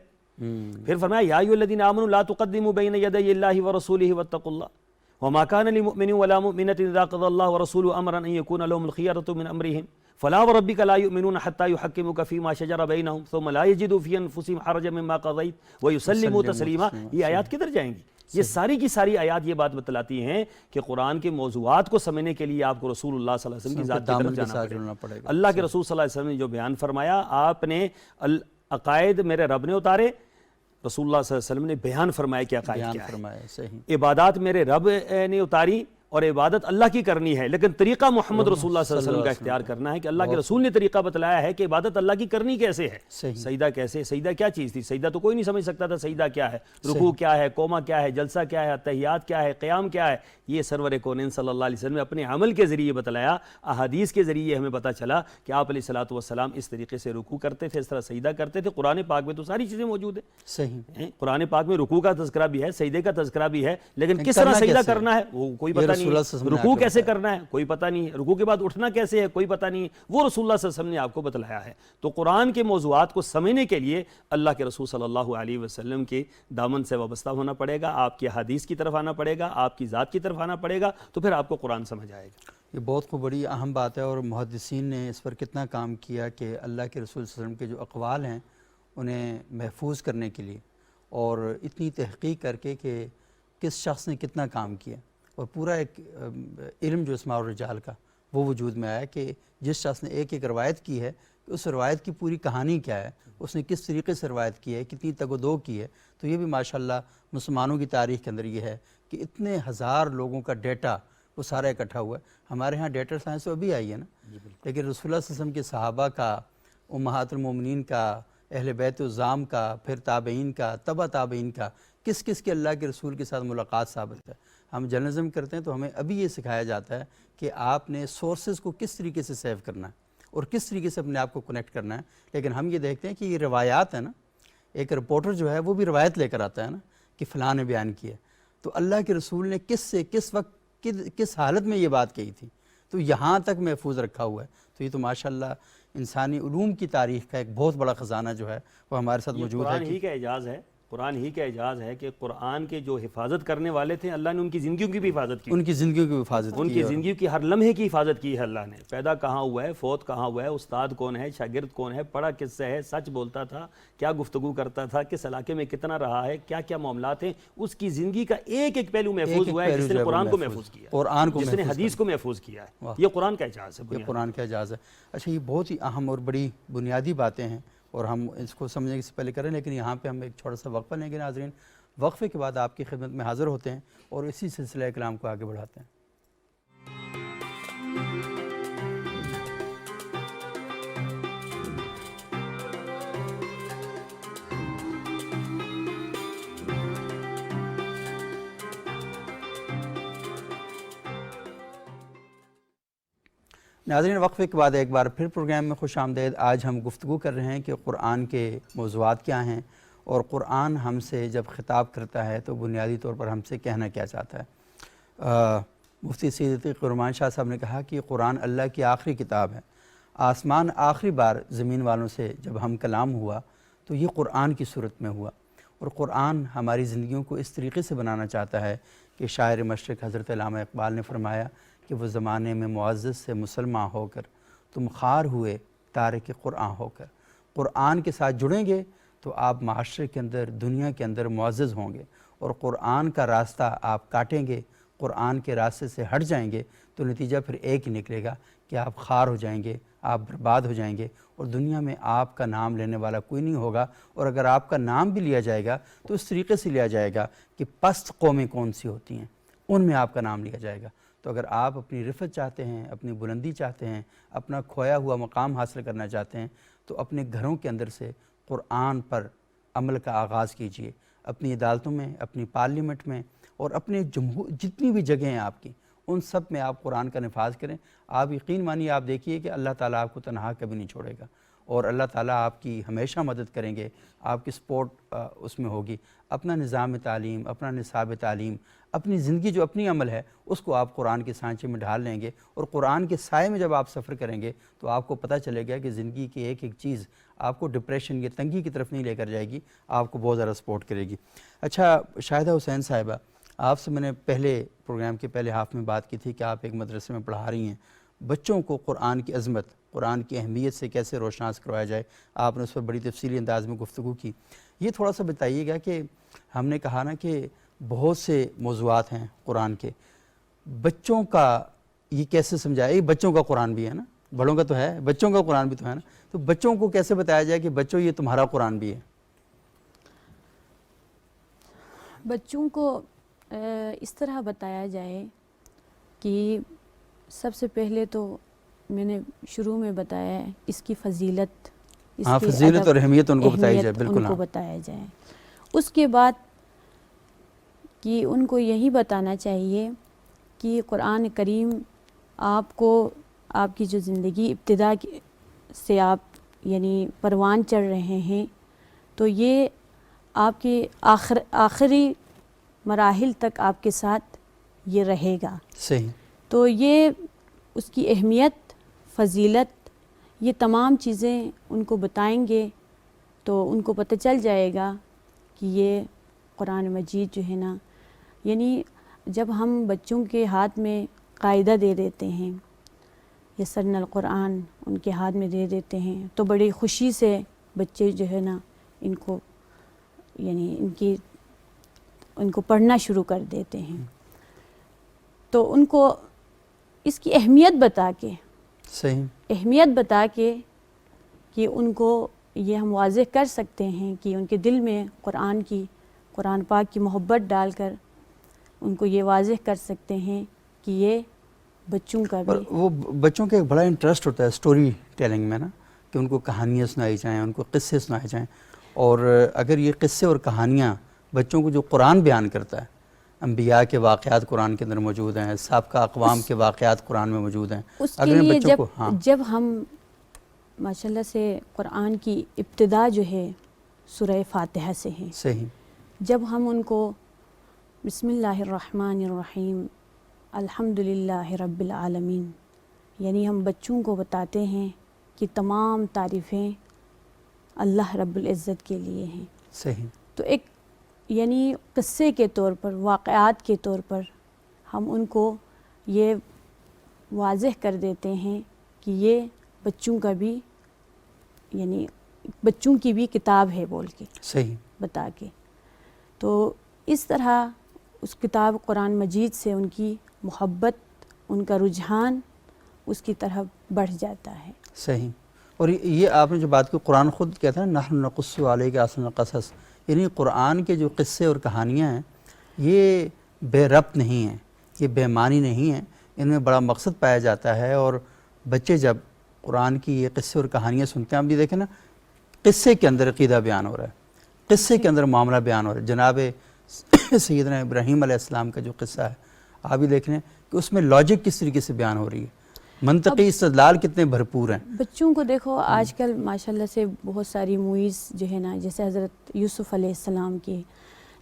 پھر فرمایا یا ایھا الذین آمنوا لا تقدموا بین یدی اللہ ورسولہ واتقوا اللہ وما كان لمؤمن ولا مؤمنة إذا قضى الله ورسوله أمرا أن يكون لهم الخيرة من أمرهم فلا وربك لا يؤمنون حتى يحكموك فيما شجر بينهم ثم لا يجدوا في أنفسهم حرجا مما قضيت ويسلموا تسليما۔ یہ آیات کدھر جائیں گی؟ یہ ساری کی ساری آیات یہ بات بتلاتی ہیں کہ قرآن کے موضوعات کو سمجھنے کے لیے آپ کو رسول اللہ صلی اللہ علیہ وسلم کی ذات کی طرف جانا پڑے گا۔ اللہ کے رسول صلی اللہ علیہ وسلم نے جو بیان فرمایا، آپ نے عقائد میرے رب نے اتارے، رسول اللہ صلی اللہ علیہ وسلم نے بیان فرمایا کہ عقائد کیا ہے، عبادات میرے رب نے اتاری اور عبادت اللہ کی کرنی ہے، لیکن طریقہ محمد رسول اللہ صلی اللہ علیہ وسلم کا اختیار کرنا ہے کہ اللہ کے رسول نے طریقہ بتلایا ہے کہ عبادت اللہ کی کرنی کیسے ہے، سجدہ کیسے، سجدہ کیا چیز تھی، سجدہ تو کوئی نہیں سمجھ سکتا تھا سجدہ کیا ہے، رکوع کیا ہے، قوما کیا ہے، جلسہ کیا ہے، تحیات کیا ہے، قیام کیا ہے، یہ سرور کونین صلی اللہ علیہ وسلم نے اپنے عمل کے ذریعے بتلایا، احادیث کے ذریعے ہمیں پتہ چلا کہ آپ علیہ الصلوۃ والسلام اس طریقے سے رکوع کرتے تھے، اس طرح سجدہ کرتے تھے۔ قرآن پاک میں تو ساری چیزیں موجود ہیں، صحیح، قرآن پاک میں رکوع کا تذکرہ بھی ہے، سجدے کا تذکرہ بھی ہے، لیکن کس طرح سجدہ کرنا ہے وہ کوئی پتہ نہیں، رکوع کیسے کرنا ہے کوئی پتہ نہیں، رکوع کے بعد اٹھنا کیسے ہے کوئی پتہ نہیں، وہ رسول اللہ صلی اللہ علیہ وسلم نے آپ کو بتلایا ہے۔ تو قرآن کے موضوعات کو سمجھنے کے لیے اللہ کے رسول صلی اللہ علیہ وسلم کے دامن سے وابستہ ہونا پڑے گا، آپ کی حدیث کی طرف آنا پڑے گا، آپ کی ذات کی طرف آنا پڑے گا، تو پھر آپ کو قرآن سمجھ آئے گا۔ یہ بہت بڑی اہم بات ہے، اور محدثین نے اس پر کتنا کام کیا کہ اللہ کے رسول صلی اللہ علیہ وسلم کے جو اقوال ہیں انہیں محفوظ کرنے کے لیے، اور اتنی تحقیق کر کے کہ کس شخص نے کتنا کام کیا، اور پورا ایک علم جو اسماء الرجال کا وہ وجود میں آیا کہ جس شخص نے ایک ایک روایت کی ہے کہ اس روایت کی پوری کہانی کیا ہے، اس نے کس طریقے سے روایت کی ہے، کتنی تگ و دو کی ہے۔ تو یہ بھی ماشاءاللہ مسلمانوں کی تاریخ کے اندر یہ ہے کہ اتنے ہزار لوگوں کا ڈیٹا وہ سارا اکٹھا ہوا ہے۔ ہمارے ہاں ڈیٹا سائنس تو ابھی آئی ہے نا، لیکن رسول اللہ صلی اللہ علیہ وسلم کے صحابہ کا، امہات المومنین کا، اہل بیت الزام کا، پھر تابعین کا، تبع تابعین کا، کس کس کے اللہ کے رسول کے ساتھ ملاقات ثابت ہے۔ ہم جرنلزم کرتے ہیں تو ہمیں ابھی یہ سکھایا جاتا ہے کہ آپ نے سورسز کو کس طریقے سے سیو کرنا ہے اور کس طریقے سے اپنے آپ کو کنیکٹ کرنا ہے، لیکن ہم یہ دیکھتے ہیں کہ یہ روایات ہیں نا، ایک رپورٹر جو ہے وہ بھی روایت لے کر آتا ہے نا کہ فلاں نے بیان کیا، تو اللہ کے رسول نے کس سے کس وقت کس حالت میں یہ بات کہی تھی، تو یہاں تک محفوظ رکھا ہوا ہے۔ تو یہ تو ماشاءاللہ انسانی علوم کی تاریخ کا ایک بہت بڑا خزانہ جو ہے وہ ہمارے ساتھ موجود ہے۔ قرآن ہی کا اعجاز ہے، قرآن ہی کا اعجاز ہے کہ قرآن کے جو حفاظت کرنے والے تھے اللہ نے ان کی زندگیوں کی بھی حفاظت کی، ان کی زندگیوں کی حفاظت کی، ان کی زندگیوں کی ہر لمحے کی حفاظت کی ہے اللہ نے۔ پیدا کہاں ہوا ہے، فوت کہاں ہوا ہے، استاد کون ہے، شاگرد کون ہے، پڑھا کس سے ہے، سچ بولتا تھا، کیا گفتگو کرتا تھا، کس علاقے میں کتنا رہا ہے، کیا کیا معاملات ہیں، اس کی زندگی کا ایک ایک پہلو محفوظ ہوا ہے جس نے قرآن کو محفوظ کیا، قرآن کو جس نے حدیث کو محفوظ کیا ہے۔ یہ قرآن کا اعجاز ہے، یہ قرآن کا اعجاز ہے۔ اچھا، یہ بہت ہی اہم اور بڑی بنیادی باتیں ہیں اور ہم اس کو سمجھنے سے پہلے کریں، لیکن یہاں پہ ہم ایک چھوٹا سا وقفہ لیں گے ناظرین، وقفے کے بعد آپ کی خدمت میں حاضر ہوتے ہیں اور اسی سلسلہ کلام کو آگے بڑھاتے ہیں۔ ناظرین، وقفے کے بعد ایک بار پھر پروگرام میں خوش آمدید۔ آج ہم گفتگو کر رہے ہیں کہ قرآن کے موضوعات کیا ہیں اور قرآن ہم سے جب خطاب کرتا ہے تو بنیادی طور پر ہم سے کہنا کیا چاہتا ہے۔ مفتی سید عتیق الرحمن شاہ صاحب نے کہا کہ قرآن اللہ کی آخری کتاب ہے۔ آسمان آخری بار زمین والوں سے جب ہم کلام ہوا تو یہ قرآن کی صورت میں ہوا، اور قرآن ہماری زندگیوں کو اس طریقے سے بنانا چاہتا ہے کہ شاعر مشرق حضرت علامہ اقبال نے فرمایا کہ وہ زمانے میں معزز سے مسلمان ہو کر تم خار ہوئے تارک قرآن ہو کر۔ قرآن کے ساتھ جڑیں گے تو آپ معاشرے کے اندر، دنیا کے اندر معزز ہوں گے، اور قرآن کا راستہ آپ کاٹیں گے قرآن کے راستے سے ہٹ جائیں گے تو نتیجہ پھر ایک ہی نکلے گا کہ آپ خوار ہو جائیں گے، آپ برباد ہو جائیں گے، اور دنیا میں آپ کا نام لینے والا کوئی نہیں ہوگا. اور اگر آپ کا نام بھی لیا جائے گا تو اس طریقے سے لیا جائے گا کہ پست قومیں کون سی ہوتی ہیں ان میں آپ کا نام لیا جائے گا. تو اگر آپ اپنی رفعت چاہتے ہیں، اپنی بلندی چاہتے ہیں، اپنا کھویا ہوا مقام حاصل کرنا چاہتے ہیں تو اپنے گھروں کے اندر سے قرآن پر عمل کا آغاز کیجئے. اپنی عدالتوں میں، اپنی پارلیمنٹ میں، اور اپنے جتنی بھی جگہیں ہیں آپ کی ان سب میں آپ قرآن کا نفاذ کریں. آپ یقین مانیے، آپ دیکھیے کہ اللہ تعالیٰ آپ کو تنہا کبھی نہیں چھوڑے گا، اور اللہ تعالیٰ آپ کی ہمیشہ مدد کریں گے. آپ کی سپورٹ اس میں ہوگی. اپنا نظام تعلیم، اپنا نصاب تعلیم، اپنی زندگی جو اپنی عمل ہے اس کو آپ قرآن کے سانچے میں ڈھال لیں گے، اور قرآن کے سائے میں جب آپ سفر کریں گے تو آپ کو پتہ چلے گا کہ زندگی کی ایک ایک چیز آپ کو ڈپریشن یا تنگی کی طرف نہیں لے کر جائے گی، آپ کو بہت زیادہ سپورٹ کرے گی. اچھا شاہدہ حسین صاحبہ، آپ سے میں نے پہلے پروگرام کے پہلے ہاف میں بات کی تھی کہ آپ ایک مدرسے میں پڑھا رہی ہیں. بچوں کو قرآن کی عظمت، قرآن کی اہمیت سے کیسے روشناس کروایا جائے، آپ نے اس پر بڑی تفصیلی انداز میں گفتگو کی. یہ تھوڑا سا بتائیے گا کہ ہم نے کہا نا کہ بہت سے موضوعات ہیں قرآن کے، بچوں کا یہ کیسے سمجھایا؟ یہ بچوں کا قرآن بھی ہے نا، بڑوں کا تو ہے، بچوں کا قرآن بھی تو ہے نا، تو بچوں کو کیسے بتایا جائے کہ بچوں یہ تمہارا قرآن بھی ہے؟ بچوں کو اس طرح بتایا جائے کہ سب سے پہلے تو میں نے شروع میں بتایا ہے اس کی فضیلت، اس ہاں، کی فضیلت اور اہمیت ان کو بتائی جائے، اہمیت بالکل ان کو ہاں. بتایا جائے. اس کے بعد کہ ان کو یہی بتانا چاہیے کہ قرآن کریم آپ کو، آپ کی جو زندگی ابتدا سے آپ یعنی پروان چڑھ رہے ہیں تو یہ آپ کے آخری مراحل تک آپ کے ساتھ یہ رہے گا. صحیح. تو یہ اس کی اہمیت، فضیلت، یہ تمام چیزیں ان کو بتائیں گے تو ان کو پتہ چل جائے گا کہ یہ قرآن مجید جو ہے نا، یعنی جب ہم بچوں کے ہاتھ میں قاعدہ دے دیتے ہیں، یسرنا القرآن ان کے ہاتھ میں دے دیتے ہیں تو بڑی خوشی سے بچے جو ہے نا ان کو یعنی ان کو پڑھنا شروع کر دیتے ہیں. تو ان کو اس کی اہمیت بتا کے، صحیح، اہمیت بتا کے کہ ان کو یہ ہم واضح کر سکتے ہیں کہ ان کے دل میں قرآن پاک کی محبت ڈال کر ان کو یہ واضح کر سکتے ہیں کہ یہ بچوں کا بھی. وہ بچوں کا ایک بڑا انٹرسٹ ہوتا ہے سٹوری ٹیلنگ میں نا، کہ ان کو کہانیاں سنائی جائیں، ان کو قصے سنائے جائیں. اور اگر یہ قصے اور کہانیاں بچوں کو جو قرآن بیان کرتا ہے، انبیاء کے واقعات قرآن کے اندر موجود ہیں، سابقہ اقوام کے واقعات قرآن میں موجود ہیں، اس کے اگر ان لیے بچوں کو جب ہم ماشاءاللہ سے قرآن کی ابتدا جو ہے سورہ فاتحہ سے ہے، صحیح، جب ہم ان کو بسم اللہ الرحمن الرحیم الحمدللہ رب العالمین، یعنی ہم بچوں کو بتاتے ہیں کہ تمام تعریفیں اللہ رب العزت کے لیے ہیں. صحیح. تو ایک یعنی قصے کے طور پر، واقعات کے طور پر ہم ان کو یہ واضح کر دیتے ہیں کہ یہ بچوں کا بھی یعنی بچوں کی بھی کتاب ہے بول کے، صحیح، بتا کے. تو اس طرح اس کتاب قرآن مجید سے ان کی محبت، ان کا رجحان اس کی طرف بڑھ جاتا ہے. صحیح. اور یہ آپ نے جو بات کی، قرآن خود کہتا ہے نحن نقص علیک احسن القصص، یعنی قرآن کے جو قصے اور کہانیاں ہیں یہ بے ربط نہیں ہیں، یہ بے معنی نہیں ہیں، ان میں بڑا مقصد پایا جاتا ہے. اور بچے جب قرآن کی یہ قصے اور کہانیاں سنتے ہیں، آپ یہ دیکھیں نا، قصے کے اندر عقیدہ بیان ہو رہا ہے، قصے کے اندر معاملہ بیان ہو رہا ہے. جناب سیدنا ابراہیم علیہ السلام کا جو قصہ ہے، آپ یہ دیکھ رہے ہیں کہ اس میں لاجک کس طریقے سے بیان ہو رہی ہے، منطقی استدلال کتنے بھرپور ہیں. بچوں کو دیکھو آج کل ماشاءاللہ سے بہت ساری موویز جو ہے نا، جیسے حضرت یوسف علیہ السلام کی،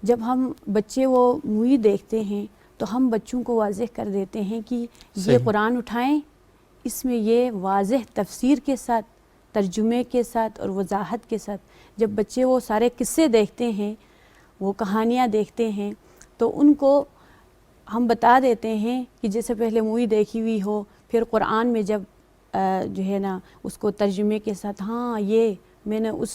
جب ہم بچے وہ مووی دیکھتے ہیں تو ہم بچوں کو واضح کر دیتے ہیں کہ یہ قرآن اٹھائیں، اس میں یہ واضح تفسیر کے ساتھ، ترجمے کے ساتھ اور وضاحت کے ساتھ جب بچے وہ سارے قصے دیکھتے ہیں، وہ کہانیاں دیکھتے ہیں تو ان کو ہم بتا دیتے ہیں کہ جیسے پہلے مووی دیکھی ہوئی ہو، پھر قرآن میں جب جو ہے نا اس کو ترجمے کے ساتھ، ہاں یہ میں نے اس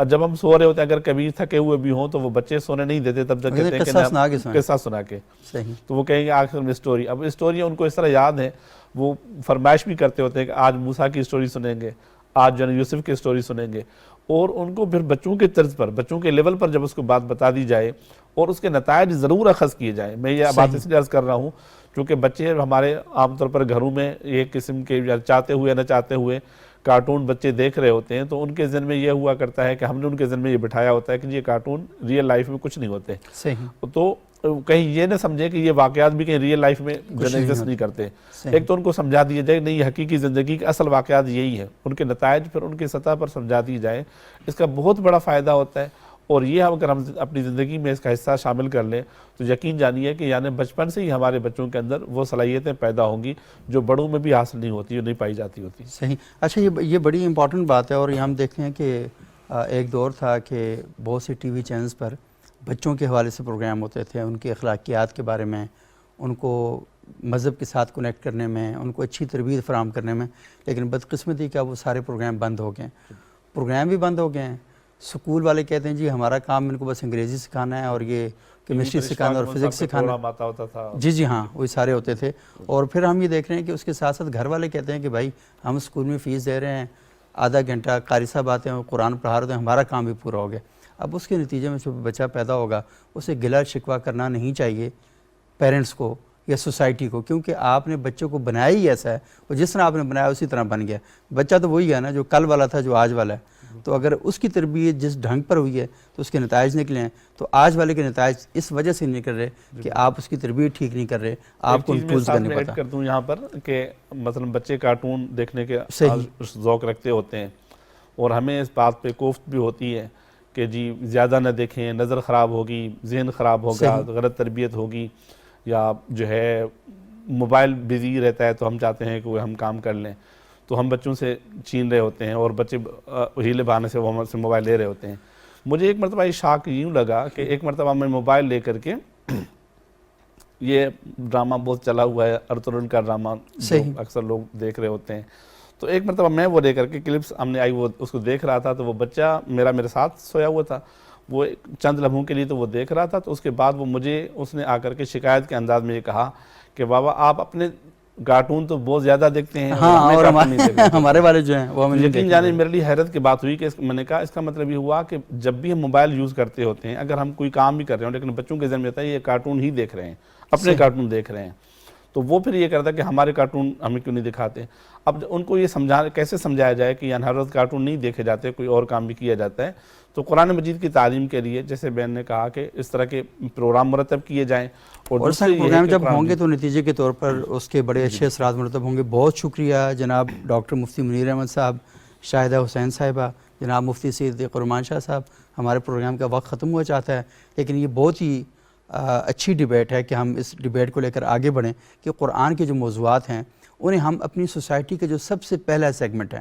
اور جب ہم سو رہے ہوتے ہیں اگر کبھی تھکے ہوئے بھی ہوں تو وہ بچے سونے نہیں دیتے، تب تک کہتے ہیں قصہ سنا کے سوئیں۔ قصہ سنا کے، صحیح، تو وہ کہیں گے آخر میں اسٹوری. اب اسٹوری ان کو اس طرح یاد ہے، وہ فرمائش بھی کرتے ہوتے ہیں کہ آج موسیٰ کی اسٹوری سنیں گے، آج جو ہے یوسف کی اسٹوری سنیں گے. اور ان کو پھر بچوں کے طرز پر، بچوں کے لیول پر جب اس کو بات بتا دی جائے اور اس کے نتائج ضرور اخذ کیے جائیں. میں یہ بات اس لیے عرض کر رہا ہوں کیونکہ بچے ہمارے عام طور پر گھروں میں ایک قسم کے چاہتے ہوئے نہ چاہتے ہوئے کارٹون بچے دیکھ رہے ہوتے ہیں، تو ان کے ذہن میں یہ ہوا کرتا ہے کہ ہم نے ان کے ذہن میں یہ بٹھایا ہوتا ہے کہ یہ کارٹون ریئل لائف میں کچھ نہیں ہوتے. صحیح، تو کہیں یہ نہ سمجھے کہ یہ واقعات بھی کہیں ریئل لائف میں ایگزسٹ نہیں کرتے. ایک تو ان کو سمجھا دیا جائے نہیں، حقیقی زندگی کے اصل واقعات یہی ہے، ان کے نتائج پھر ان کی سطح پر سمجھا دی جائے، اس کا بہت بڑا فائدہ ہوتا ہے. اور یہ اگر ہم اپنی زندگی میں اس کا حصہ شامل کر لیں تو یقین جانیے کہ یعنی بچپن سے ہی ہمارے بچوں کے اندر وہ صلاحیتیں پیدا ہوں گی جو بڑوں میں بھی حاصل نہیں ہوتی، نہیں پائی جاتی ہوتی. صحیح. اچھا، یہ بڑی امپورٹنٹ بات ہے. اور یہ ہم دیکھتے ہیں کہ ایک دور تھا کہ بہت سے ٹی وی چینلز پر بچوں کے حوالے سے پروگرام ہوتے تھے، ان کی اخلاقیات کے بارے میں، ان کو مذہب کے ساتھ کنیکٹ کرنے میں، ان کو اچھی تربیت فراہم کرنے میں. لیکن بدقسمتی کا وہ سارے پروگرام بند ہو گئے ہیں. پروگرام بھی بند ہو گئے ہیں. سکول والے کہتے ہیں جی ہمارا کام ان کو بس انگریزی سکھانا ہے اور یہ کیمسٹری سکھانا اور فزکس سکھانا ہے. جی ہاں، وہی سارے ہوتے تھے. اور پھر ہم یہ دیکھ رہے ہیں کہ اس کے ساتھ ساتھ گھر والے کہتے ہیں کہ بھائی ہم اسکول میں فیس دے رہے ہیں، آدھا گھنٹہ قاری صاحب آتے ہیں، قرآن پڑھا رہے ہیں، ہمارا کام بھی پورا ہو گیا. اب اس کے نتیجے میں جو بچہ پیدا ہوگا اسے گلہ شکوہ کرنا نہیں چاہیے پیرنٹس کو یا سوسائٹی کو، کیونکہ آپ نے بچوں کو بنایا ہی ایسا ہے، اور جس طرح آپ نے بنایا اسی طرح بن گیا. بچہ تو وہی ہے نا جو کل والا تھا جو آج والا ہے. تو اگر اس کی تربیت جس ڈھنگ پر ہوئی ہے تو اس کے نتائج نکلے ہیں. تو آج والے کے نتائج اس وجہ سے نہیں نکل رہے کہ آپ اس کی تربیت ٹھیک نہیں کر رہے، آپ کو ٹولز کا نہیں پتہ. کر دوں یہاں پر کہ مثلا بچے کارٹون دیکھنے کے ذوق رکھتے ہوتے ہیں اور ہمیں اس بات پہ کوفت بھی ہوتی ہے کہ جی زیادہ نہ دیکھیں، نظر خراب ہوگی، ذہن خراب ہوگا، غلط تربیت ہوگی، یا جو ہے موبائل بزی رہتا ہے تو ہم چاہتے ہیں کہ وہ ہم کام کر لیں، تو ہم بچوں سے چھین رہے ہوتے ہیں اور بچے ہیلے بہانے سے وہ ہم سے موبائل لے رہے ہوتے ہیں. مجھے ایک مرتبہ یہ شاک یوں لگا کہ ایک مرتبہ میں موبائل لے کر کے، یہ ڈرامہ بہت چلا ہوا ہے ارطغرل کا ڈرامہ جو اکثر لوگ دیکھ رہے ہوتے ہیں، تو ایک مرتبہ میں وہ لے کر کے کلپس ہم نے آئی وہ اس کو دیکھ رہا تھا، تو وہ بچہ میرے ساتھ سویا ہوا تھا، وہ چند لمحوں کے لیے تو وہ دیکھ رہا تھا. تو اس کے بعد وہ مجھے اس نے آ کر کے شکایت کے انداز میں یہ کہا کہ بابا آپ اپنے کارٹون تو بہت زیادہ دیکھتے ہیں اور ہمارے والے جو ہیں وہ ہمیں یقین جانے میرے لیے حیرت کی بات ہوئی کہ میں نے کہا اس کا مطلب یہ ہوا کہ جب بھی ہم موبائل یوز کرتے ہوتے ہیں، اگر ہم کوئی کام بھی کر رہے ہوں لیکن بچوں کے ذہن میں ہوتا ہے یہ کارٹون ہی دیکھ رہے ہیں، اپنے کارٹون دیکھ رہے ہیں، تو وہ پھر یہ کرتا ہے کہ ہمارے کارٹون ہمیں کیوں نہیں دکھاتے. اب ان کو یہ کیسے سمجھایا جائے کہ ہر روز کارٹون نہیں دیکھے جاتے، کوئی اور کام بھی کیا جاتا ہے. تو قرآن مجید کی تعلیم کے لیے جیسے بہن نے کہا کہ اس طرح کے پروگرام مرتب کیے جائیں، اور دوسرے پروگرام جب ہوں گے تو نتیجے کے طور پر اس کے بڑے اچھے اثرات مرتب ہوں گے. بہت شکریہ جناب ڈاکٹر مفتی منیر احمد صاحب، شاہدہ حسین صاحبہ، جناب مفتی سید قرمان شاہ صاحب. ہمارے پروگرام کا وقت ختم ہوا چاہتا ہے، لیکن یہ بہت ہی اچھی ڈیبیٹ ہے کہ ہم اس ڈیبیٹ کو لے کر آگے بڑھیں کہ قرآن کے جو موضوعات ہیں انہیں ہم اپنی سوسائٹی کا جو سب سے پہلا سیگمنٹ ہے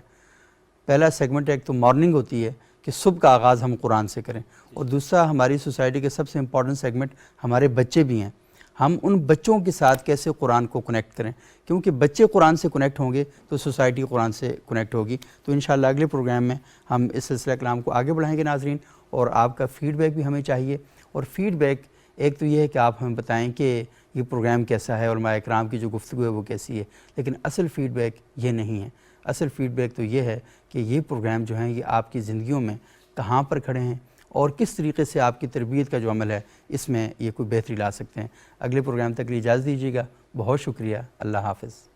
ایک تو مارننگ ہوتی ہے کہ صبح کا آغاز ہم قرآن سے کریں، اور دوسرا ہماری سوسائٹی کے سب سے امپورٹنٹ سیگمنٹ ہمارے بچے بھی ہیں. ہم ان بچوں کے ساتھ کیسے قرآن کو کنیکٹ کریں، کیونکہ بچے قرآن سے کنیکٹ ہوں گے تو سوسائٹی قرآن سے کنیکٹ ہوگی. تو انشاءاللہ اگلے پروگرام میں ہم اس سلسلہ کلام کو آگے بڑھائیں گے ناظرین، اور آپ کا فیڈ بیک بھی ہمیں چاہیے. اور فیڈ بیک ایک تو یہ ہے کہ آپ ہمیں بتائیں کہ یہ پروگرام کیسا ہے، علماء اکرام کی جو گفتگو ہے وہ کیسی ہے، لیکن اصل فیڈ بیک یہ نہیں ہے. اصل فیڈ بیک تو یہ ہے کہ یہ پروگرام جو ہیں یہ آپ کی زندگیوں میں کہاں پر کھڑے ہیں اور کس طریقے سے آپ کی تربیت کا جو عمل ہے اس میں یہ کوئی بہتری لا سکتے ہیں. اگلے پروگرام تک کے لیے اجازت دیجیے گا. بہت شکریہ. اللہ حافظ.